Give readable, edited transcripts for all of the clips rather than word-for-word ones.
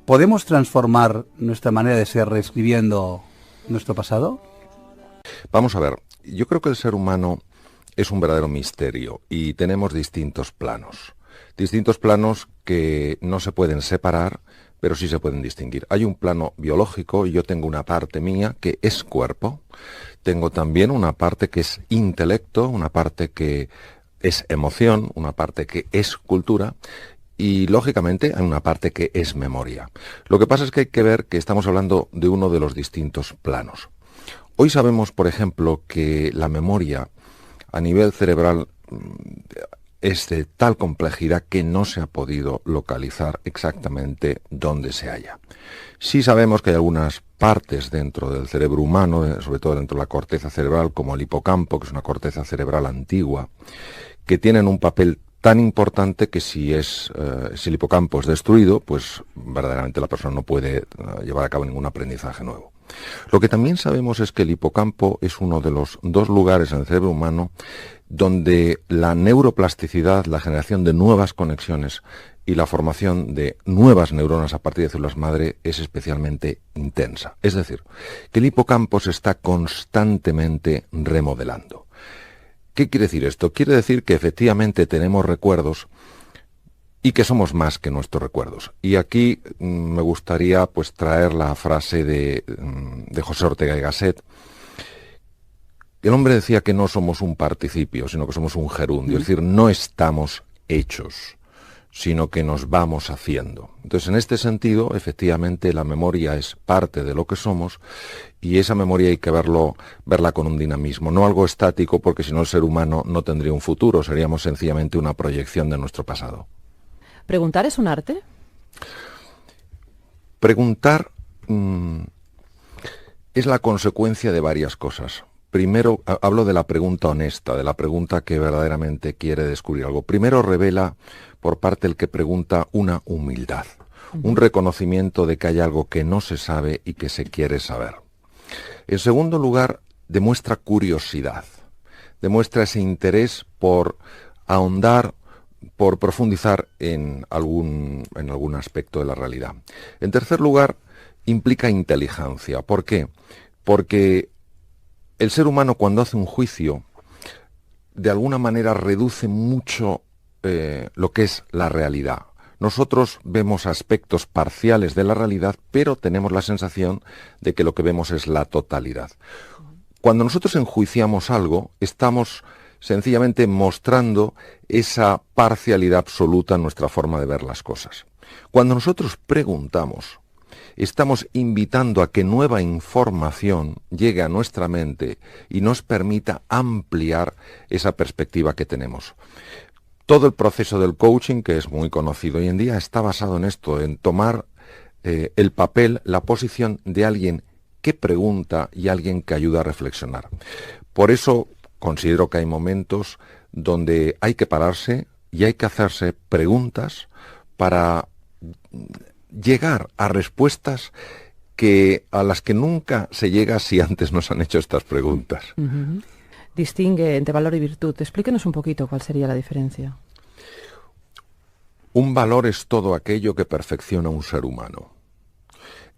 ¿Podemos transformar nuestra manera de ser reescribiendo nuestro pasado? Vamos a ver, yo creo que el ser humano es un verdadero misterio y tenemos distintos planos que no se pueden separar, pero sí se pueden distinguir. Hay un plano biológico y yo tengo una parte mía que es cuerpo, tengo también una parte que es intelecto, una parte que es emoción, una parte que es cultura y, lógicamente, hay una parte que es memoria. Lo que pasa es que hay que ver que estamos hablando de uno de los distintos planos. Hoy sabemos, por ejemplo, que la memoria a nivel cerebral es de tal complejidad que no se ha podido localizar exactamente dónde se halla. Sí sabemos que hay algunas partes dentro del cerebro humano, sobre todo dentro de la corteza cerebral, como el hipocampo, que es una corteza cerebral antigua, que tienen un papel tan importante que si el hipocampo es destruido, pues verdaderamente la persona no puede llevar a cabo ningún aprendizaje nuevo. Lo que también sabemos es que el hipocampo es uno de los dos lugares en el cerebro humano donde la neuroplasticidad, la generación de nuevas conexiones y la formación de nuevas neuronas a partir de células madre es especialmente intensa. Es decir, que el hipocampo se está constantemente remodelando. ¿Qué quiere decir esto? Quiere decir que efectivamente tenemos recuerdos y que somos más que nuestros recuerdos. Y aquí me gustaría pues traer la frase de José Ortega y Gasset. El hombre decía que no somos un participio, sino que somos un gerundio, es decir, no estamos hechos, sino que nos vamos haciendo. Entonces, en este sentido, efectivamente, la memoria es parte de lo que somos y esa memoria hay que verla con un dinamismo, no algo estático, porque si no el ser humano no tendría un futuro, seríamos sencillamente una proyección de nuestro pasado. ¿Preguntar es un arte? Preguntar es la consecuencia de varias cosas. Primero, hablo de la pregunta honesta, de la pregunta que verdaderamente quiere descubrir algo. Primero, revela por parte del que pregunta una humildad, un reconocimiento de que hay algo que no se sabe y que se quiere saber. En segundo lugar, demuestra curiosidad, demuestra ese interés por ahondar, por profundizar en algún aspecto de la realidad. En tercer lugar, implica inteligencia. ¿Por qué? Porque el ser humano, cuando hace un juicio, de alguna manera reduce mucho lo que es la realidad. Nosotros vemos aspectos parciales de la realidad, pero tenemos la sensación de que lo que vemos es la totalidad. Cuando nosotros enjuiciamos algo, estamos sencillamente mostrando esa parcialidad absoluta en nuestra forma de ver las cosas. Cuando nosotros preguntamos, estamos invitando a que nueva información llegue a nuestra mente y nos permita ampliar esa perspectiva que tenemos. Todo el proceso del coaching, que es muy conocido hoy en día, está basado en esto, en tomar el papel, la posición de alguien que pregunta y alguien que ayuda a reflexionar. Por eso considero que hay momentos donde hay que pararse y hay que hacerse preguntas para llegar a respuestas a las que nunca se llega si antes nos han hecho estas preguntas. Distingue entre valor y virtud. Explíquenos un poquito cuál sería la diferencia. Un valor es todo aquello que perfecciona a un ser humano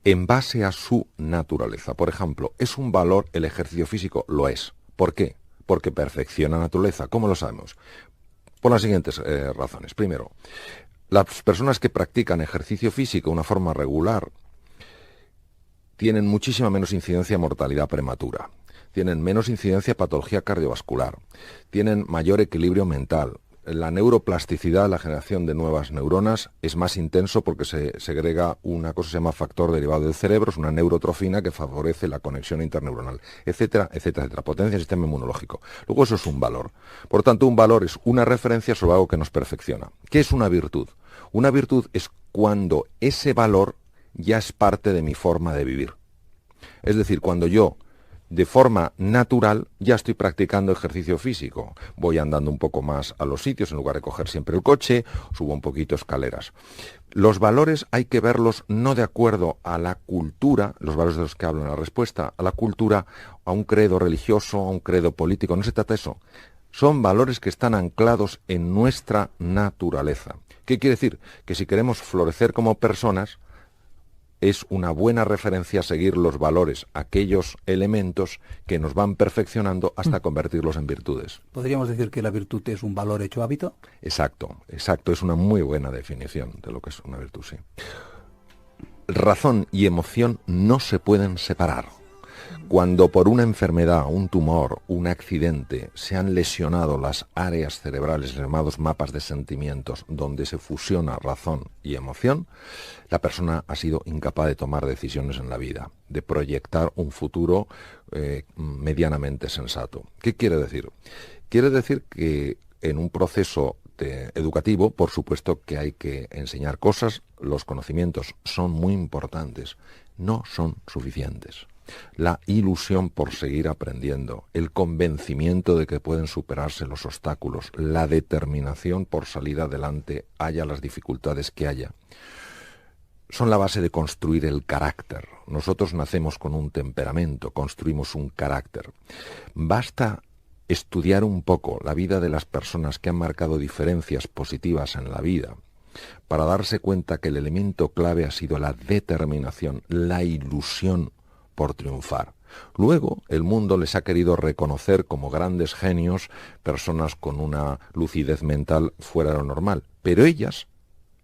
en base a su naturaleza. Por ejemplo, ¿es un valor el ejercicio físico? Lo es. ¿Por qué? Porque perfecciona la naturaleza. ¿Cómo lo sabemos? Por las siguientes razones. Primero, las personas que practican ejercicio físico de una forma regular tienen muchísima menos incidencia de mortalidad prematura, tienen menos incidencia de patología cardiovascular, tienen mayor equilibrio mental. La neuroplasticidad, la generación de nuevas neuronas, es más intenso porque se segrega una cosa que se llama factor derivado del cerebro, es una neurotrofina que favorece la conexión interneuronal, etcétera, etcétera, etcétera. Potencia del sistema inmunológico. Luego eso es un valor. Por tanto, un valor es una referencia sobre algo que nos perfecciona. ¿Qué es una virtud? Una virtud es cuando ese valor ya es parte de mi forma de vivir. Es decir, cuando yo, de forma natural, ya estoy practicando ejercicio físico. Voy andando un poco más a los sitios, en lugar de coger siempre el coche, subo un poquito escaleras. Los valores hay que verlos no de acuerdo a la cultura, los valores de los que hablo en la respuesta, a la cultura, a un credo religioso, a un credo político, no se trata de eso. Son valores que están anclados en nuestra naturaleza. ¿Qué quiere decir? Que si queremos florecer como personas, es una buena referencia a seguir los valores, aquellos elementos que nos van perfeccionando hasta convertirlos en virtudes. ¿Podríamos decir que la virtud es un valor hecho hábito? Exacto, es una muy buena definición de lo que es una virtud, sí. Razón y emoción no se pueden separar. Cuando por una enfermedad, un tumor, un accidente, se han lesionado las áreas cerebrales, llamados mapas de sentimientos, donde se fusiona razón y emoción, la persona ha sido incapaz de tomar decisiones en la vida, de proyectar un futuro medianamente sensato. ¿Qué quiere decir? Quiere decir que en un proceso educativo, por supuesto que hay que enseñar cosas, los conocimientos son muy importantes, no son suficientes. La ilusión por seguir aprendiendo, el convencimiento de que pueden superarse los obstáculos, la determinación por salir adelante, haya las dificultades que haya, son la base de construir el carácter. Nosotros nacemos con un temperamento, construimos un carácter. Basta estudiar un poco la vida de las personas que han marcado diferencias positivas en la vida para darse cuenta que el elemento clave ha sido la determinación, la ilusión por triunfar. Luego, el mundo les ha querido reconocer como grandes genios, personas con una lucidez mental fuera de lo normal, pero ellas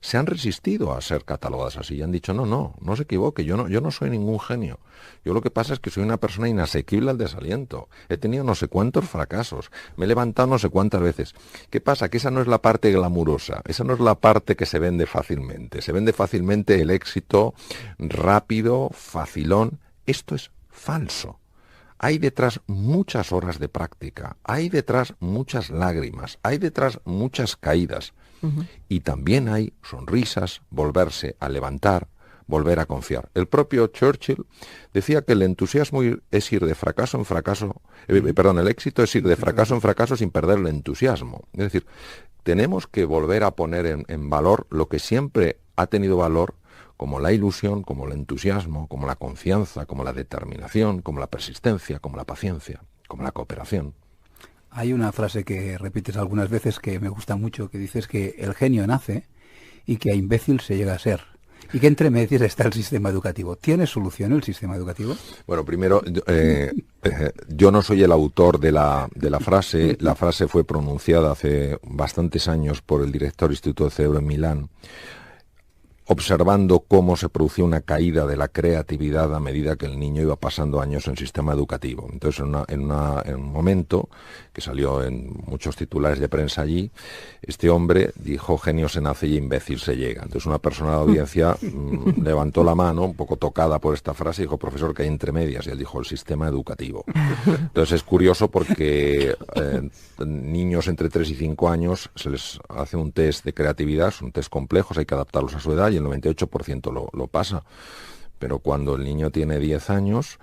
se han resistido a ser catalogadas así y han dicho, no se equivoque, yo no soy ningún genio. Yo lo que pasa es que soy una persona inasequible al desaliento. He tenido no sé cuántos fracasos, me he levantado no sé cuántas veces. ¿Qué pasa? Que esa no es la parte glamurosa, esa no es la parte que se vende fácilmente. Se vende fácilmente el éxito rápido, facilón. Esto es falso. Hay detrás muchas horas de práctica, hay detrás muchas lágrimas, hay detrás muchas caídas. Y también hay sonrisas, volverse a levantar, volver a confiar. El propio Churchill decía que el entusiasmo es ir de fracaso en fracaso, el éxito es ir de fracaso en fracaso sin perder el entusiasmo. Es decir, tenemos que volver a poner en valor lo que siempre ha tenido valor, como la ilusión, como el entusiasmo, como la confianza, como la determinación, como la persistencia, como la paciencia, como la cooperación. Hay una frase que repites algunas veces que me gusta mucho, que dices que el genio nace y que a imbécil se llega a ser. Y que entre medias está el sistema educativo. ¿Tiene solución el sistema educativo? Bueno, primero, yo no soy el autor de la frase. La frase fue pronunciada hace bastantes años por el director del Instituto de Cerebro en Milán, observando cómo se producía una caída de la creatividad a medida que el niño iba pasando años en el sistema educativo. Entonces, en un momento que salió en muchos titulares de prensa allí, este hombre dijo, genio se nace y imbécil se llega. Entonces, una persona de la audiencia levantó la mano, un poco tocada por esta frase, y dijo, profesor, que hay entre medias, y él dijo, el sistema educativo. Entonces, es curioso porque niños entre 3 y 5 años se les hace un test de creatividad, son test complejos, hay que adaptarlos a su edad, y el 98% lo pasa. Pero cuando el niño tiene 10 años,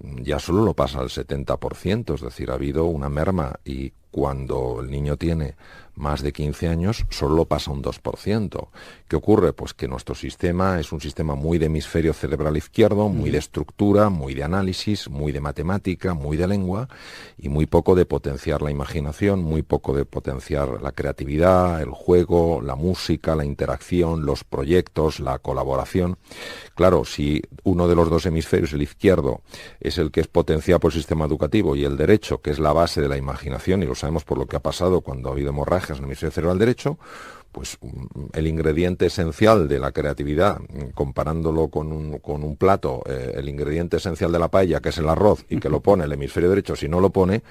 ya solo lo pasa el 70%, es decir, ha habido una merma, y cuando el niño tiene más de 15 años, solo lo pasa un 2%. ¿Qué ocurre? Pues que nuestro sistema es un sistema muy de hemisferio cerebral izquierdo, muy de estructura, muy de análisis, muy de matemática, muy de lengua, y muy poco de potenciar la imaginación, muy poco de potenciar la creatividad, el juego, la música, la interacción, los proyectos, la colaboración. Claro, si uno de los dos hemisferios, el izquierdo, es el que es potenciado por el sistema educativo, y el derecho, que es la base de la imaginación, y lo sabemos por lo que ha pasado cuando ha habido hemorragias en el hemisferio cerebral derecho, pues el ingrediente esencial de la creatividad, comparándolo con un plato, el ingrediente esencial de la paella, que es el arroz, y que lo pone el hemisferio derecho, si no lo pone,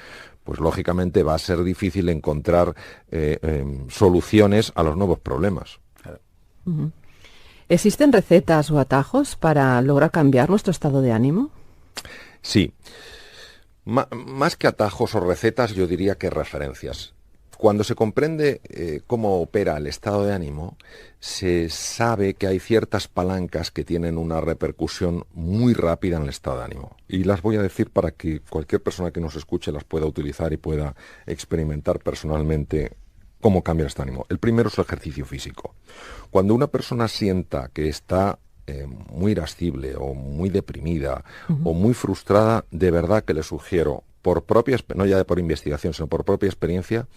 pues lógicamente va a ser difícil encontrar soluciones a los nuevos problemas. ¿Existen recetas o atajos para lograr cambiar nuestro estado de ánimo? Sí. Más que atajos o recetas, yo diría que referencias. Cuando se comprende cómo opera el estado de ánimo, se sabe que hay ciertas palancas que tienen una repercusión muy rápida en el estado de ánimo. Y las voy a decir para que cualquier persona que nos escuche las pueda utilizar y pueda experimentar personalmente cómo cambia el estado de ánimo. El primero es el ejercicio físico. Cuando una persona sienta que está muy irascible o muy deprimida o muy frustrada, de verdad que le sugiero no ya por investigación, sino por propia experiencia,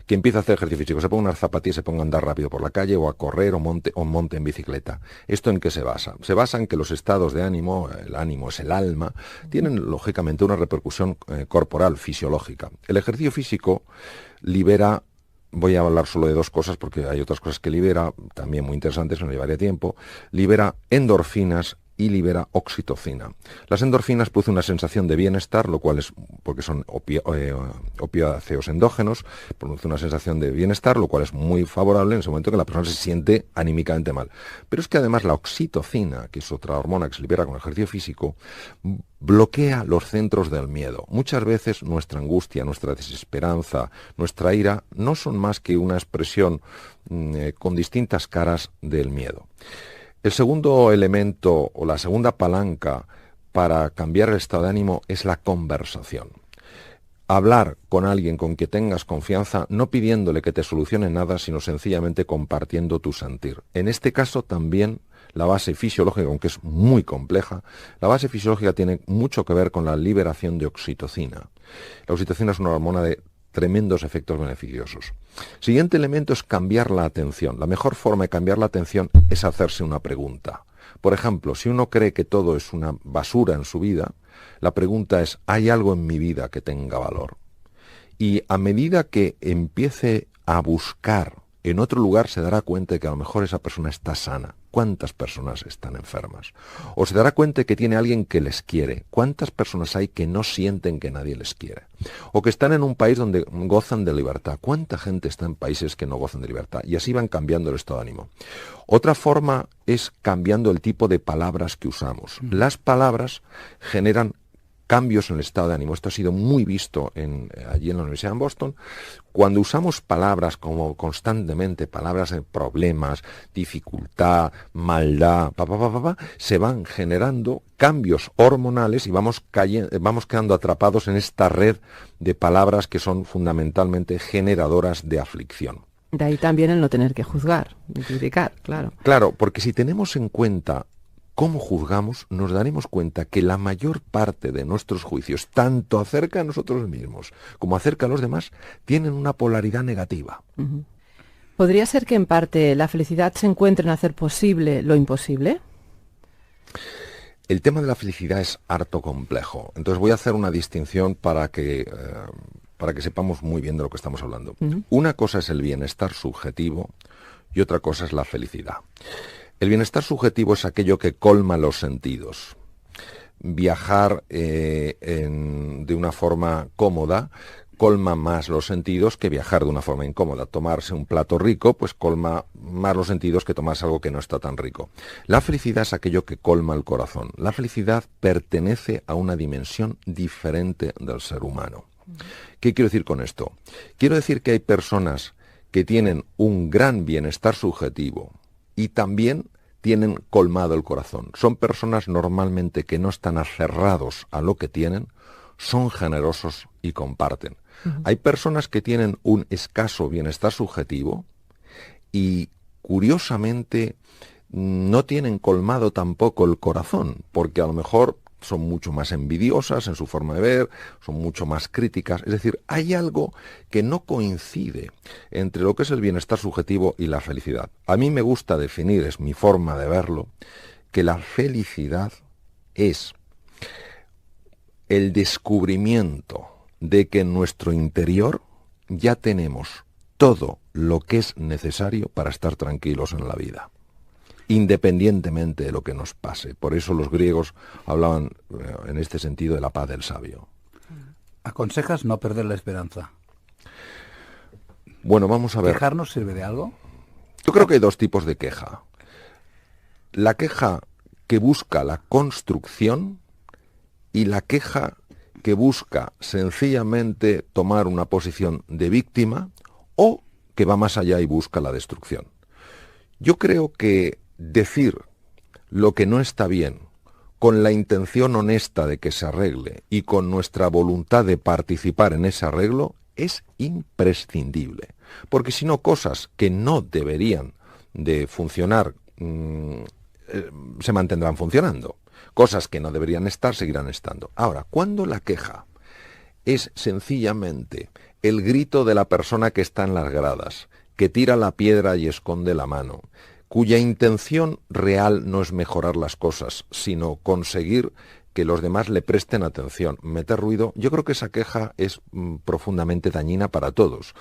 que empieza a hacer ejercicio físico, se ponga unas zapatillas, se ponga a andar rápido por la calle o a correr o monte en bicicleta. ¿Esto en qué se basa? Se basa en que los estados de ánimo, el ánimo es el alma, tienen lógicamente una repercusión corporal, fisiológica. El ejercicio físico libera. Voy a hablar solo de dos cosas porque hay otras cosas que libera, también muy interesantes, me llevaría tiempo. Libera endorfinas y libera oxitocina. Las endorfinas producen una sensación de bienestar, lo cual es porque son opiáceos endógenos, produce una sensación de bienestar, lo cual es muy favorable en ese momento que la persona se siente anímicamente mal. Pero es que además la oxitocina, que es otra hormona que se libera con el ejercicio físico, bloquea los centros del miedo. Muchas veces nuestra angustia, nuestra desesperanza, nuestra ira no son más que una expresión con distintas caras del miedo. El segundo elemento o la segunda palanca para cambiar el estado de ánimo es la conversación. Hablar con alguien con quien tengas confianza, no pidiéndole que te solucione nada, sino sencillamente compartiendo tu sentir. En este caso también la base fisiológica, aunque es muy compleja, la base fisiológica tiene mucho que ver con la liberación de oxitocina. La oxitocina es una hormona de tremendos efectos beneficiosos. Siguiente elemento es cambiar la atención. La mejor forma de cambiar la atención es hacerse una pregunta. Por ejemplo, si uno cree que todo es una basura en su vida, la pregunta es, ¿hay algo en mi vida que tenga valor? Y a medida que empiece a buscar en otro lugar, se dará cuenta de que a lo mejor esa persona está sana. ¿Cuántas personas están enfermas? O se dará cuenta de que tiene alguien que les quiere. ¿Cuántas personas hay que no sienten que nadie les quiere? O que están en un país donde gozan de libertad. ¿Cuánta gente está en países que no gozan de libertad? Y así van cambiando el estado de ánimo. Otra forma es cambiando el tipo de palabras que usamos. Las palabras generan cambios en el estado de ánimo. Esto ha sido muy visto allí en la Universidad de Boston. Cuando usamos palabras como constantemente, palabras de problemas, dificultad, maldad, se van generando cambios hormonales y vamos quedando atrapados en esta red de palabras que son fundamentalmente generadoras de aflicción. De ahí también el no tener que juzgar, criticar, claro. Claro, porque si tenemos en cuenta cómo juzgamos, nos daremos cuenta que la mayor parte de nuestros juicios, tanto acerca de nosotros mismos como acerca de los demás, tienen una polaridad negativa. Uh-huh. ¿Podría ser que en parte la felicidad se encuentre en hacer posible lo imposible? El tema de la felicidad es harto complejo. Entonces voy a hacer una distinción para que sepamos muy bien de lo que estamos hablando. Uh-huh. Una cosa es el bienestar subjetivo y otra cosa es la felicidad. El bienestar subjetivo es aquello que colma los sentidos. Viajar de una forma cómoda colma más los sentidos que viajar de una forma incómoda. Tomarse un plato rico, pues colma más los sentidos que tomarse algo que no está tan rico. La felicidad es aquello que colma el corazón. La felicidad pertenece a una dimensión diferente del ser humano. ¿Qué quiero decir con esto? Quiero decir que hay personas que tienen un gran bienestar subjetivo y también tienen colmado el corazón. Son personas normalmente que no están aferrados a lo que tienen, son generosos y comparten. Uh-huh. Hay personas que tienen un escaso bienestar subjetivo y, curiosamente, no tienen colmado tampoco el corazón, porque a lo mejor son mucho más envidiosas en su forma de ver, son mucho más críticas. Es decir, hay algo que no coincide entre lo que es el bienestar subjetivo y la felicidad. A mí me gusta definir, es mi forma de verlo, que la felicidad es el descubrimiento de que en nuestro interior ya tenemos todo lo que es necesario para estar tranquilos en la vida, independientemente de lo que nos pase. Por eso los griegos hablaban en este sentido de la paz del sabio. ¿Aconsejas no perder la esperanza? Bueno, vamos a ver. ¿Quejarnos sirve de algo? Yo creo que hay dos tipos de queja. La queja que busca la construcción y la queja que busca sencillamente tomar una posición de víctima o que va más allá y busca la destrucción. Yo creo que decir lo que no está bien con la intención honesta de que se arregle y con nuestra voluntad de participar en ese arreglo es imprescindible. Porque si no, cosas que no deberían de funcionar se mantendrán funcionando. Cosas que no deberían estar seguirán estando. Ahora, cuando la queja es sencillamente el grito de la persona que está en las gradas, que tira la piedra y esconde la mano, cuya intención real no es mejorar las cosas, sino conseguir que los demás le presten atención, meter ruido, yo creo que esa queja es profundamente dañina para todos,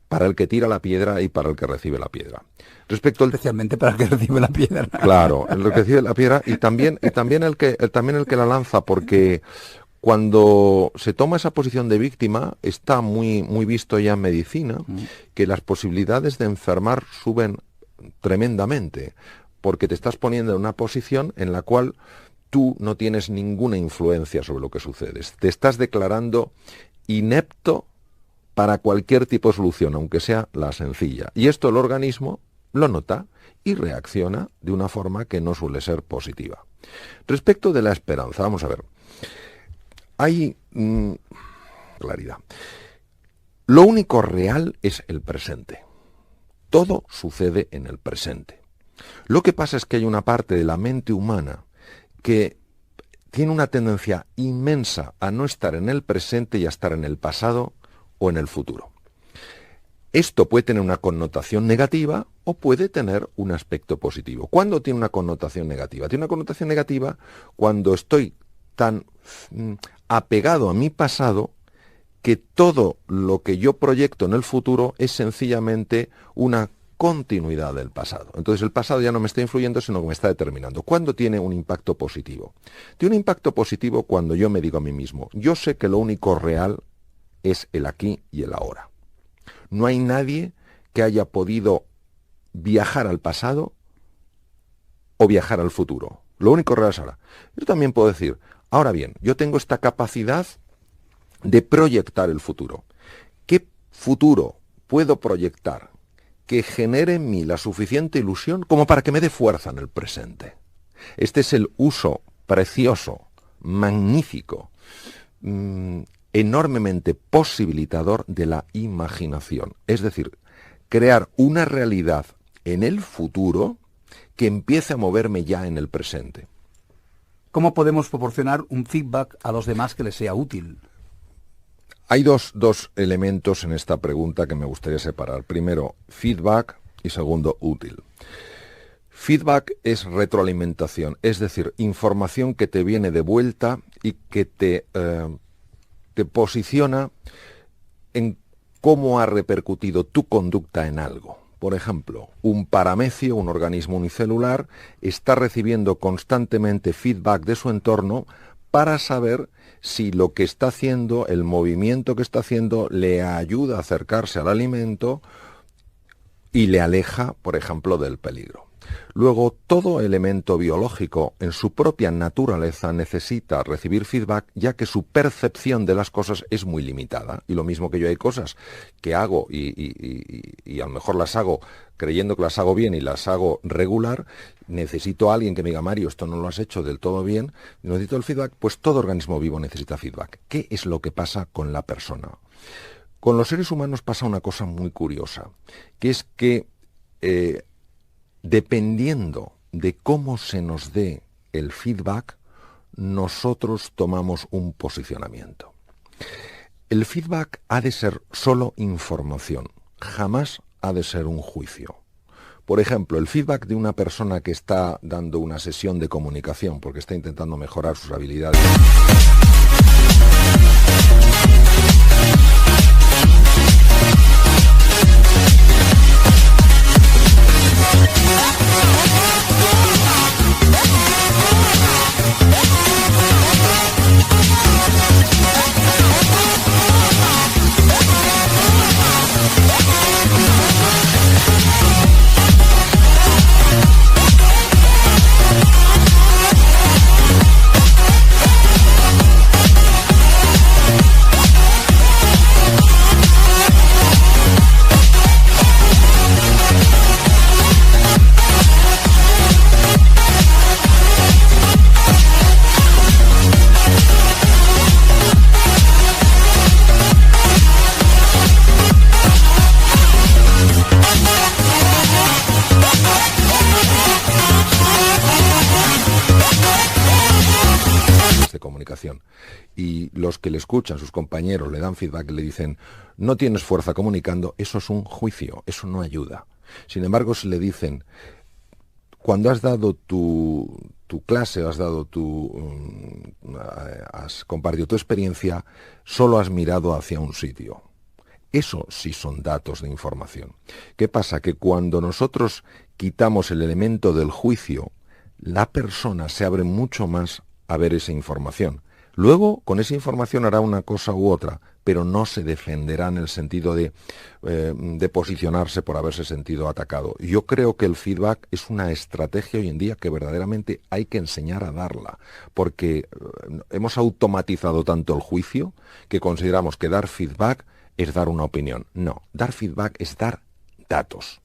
para el que tira la piedra y para el que recibe la piedra. Respecto al... Especialmente para el que recibe la piedra. Claro, el que recibe la piedra y también el que la lanza, porque cuando se toma esa posición de víctima, está muy visto ya en medicina, que las posibilidades de enfermar suben tremendamente, porque te estás poniendo en una posición en la cual tú no tienes ninguna influencia sobre lo que sucede. Te estás declarando inepto para cualquier tipo de solución, aunque sea la sencilla. Y esto el organismo lo nota y reacciona de una forma que no suele ser positiva. Respecto de la esperanza, vamos a ver. Hay claridad. Lo único real es el presente. Todo sucede en el presente. Lo que pasa es que hay una parte de la mente humana que tiene una tendencia inmensa a no estar en el presente y a estar en el pasado o en el futuro. Esto puede tener una connotación negativa o puede tener un aspecto positivo. ¿Cuándo tiene una connotación negativa? Tiene una connotación negativa cuando estoy tan apegado a mi pasado que todo lo que yo proyecto en el futuro es sencillamente una continuidad del pasado. Entonces el pasado ya no me está influyendo, sino que me está determinando. ¿Cuándo tiene un impacto positivo? Tiene un impacto positivo cuando yo me digo a mí mismo, yo sé que lo único real es el aquí y el ahora. No hay nadie que haya podido viajar al pasado o viajar al futuro. Lo único real es ahora. Yo también puedo decir, ahora bien, yo tengo esta capacidad de proyectar el futuro. ¿Qué futuro puedo proyectar que genere en mí la suficiente ilusión como para que me dé fuerza en el presente? Este es el uso precioso, magnífico, enormemente posibilitador de la imaginación. Es decir, crear una realidad en el futuro que empiece a moverme ya en el presente. ¿Cómo podemos proporcionar un feedback a los demás que les sea útil? Hay dos elementos en esta pregunta que me gustaría separar. Primero, feedback y segundo, útil. Feedback es retroalimentación, es decir, información que te viene de vuelta y que te posiciona en cómo ha repercutido tu conducta en algo. Por ejemplo, un paramecio, un organismo unicelular, está recibiendo constantemente feedback de su entorno para saber si lo que está haciendo, el movimiento que está haciendo, le ayuda a acercarse al alimento y le aleja, por ejemplo, del peligro. Luego, todo elemento biológico en su propia naturaleza necesita recibir feedback, ya que su percepción de las cosas es muy limitada. Y lo mismo que yo, hay cosas que hago y a lo mejor las hago creyendo que las hago bien y las hago regular. Necesito a alguien que me diga, Mario, esto no lo has hecho del todo bien, necesito el feedback. Pues todo organismo vivo necesita feedback. ¿Qué es lo que pasa con la persona? Con los seres humanos pasa una cosa muy curiosa, que es que dependiendo de cómo se nos dé el feedback, nosotros tomamos un posicionamiento. El feedback ha de ser solo información, jamás ha de ser un juicio. Por ejemplo, el feedback de una persona que está dando una sesión de comunicación porque está intentando mejorar sus habilidades. de comunicación. Y los que le escuchan, sus compañeros, le dan feedback, le dicen, no tienes fuerza comunicando, eso es un juicio, eso no ayuda. Sin embargo, si le dicen, cuando has dado tu clase, has compartido tu experiencia, solo has mirado hacia un sitio. Eso sí son datos de información. ¿Qué pasa? Que cuando nosotros quitamos el elemento del juicio, la persona se abre mucho más a ver esa información. Luego, con esa información hará una cosa u otra, pero no se defenderá en el sentido de posicionarse por haberse sentido atacado. Yo creo que el feedback es una estrategia hoy en día que verdaderamente hay que enseñar a darla, porque hemos automatizado tanto el juicio que consideramos que dar feedback es dar una opinión. No, dar feedback es dar datos.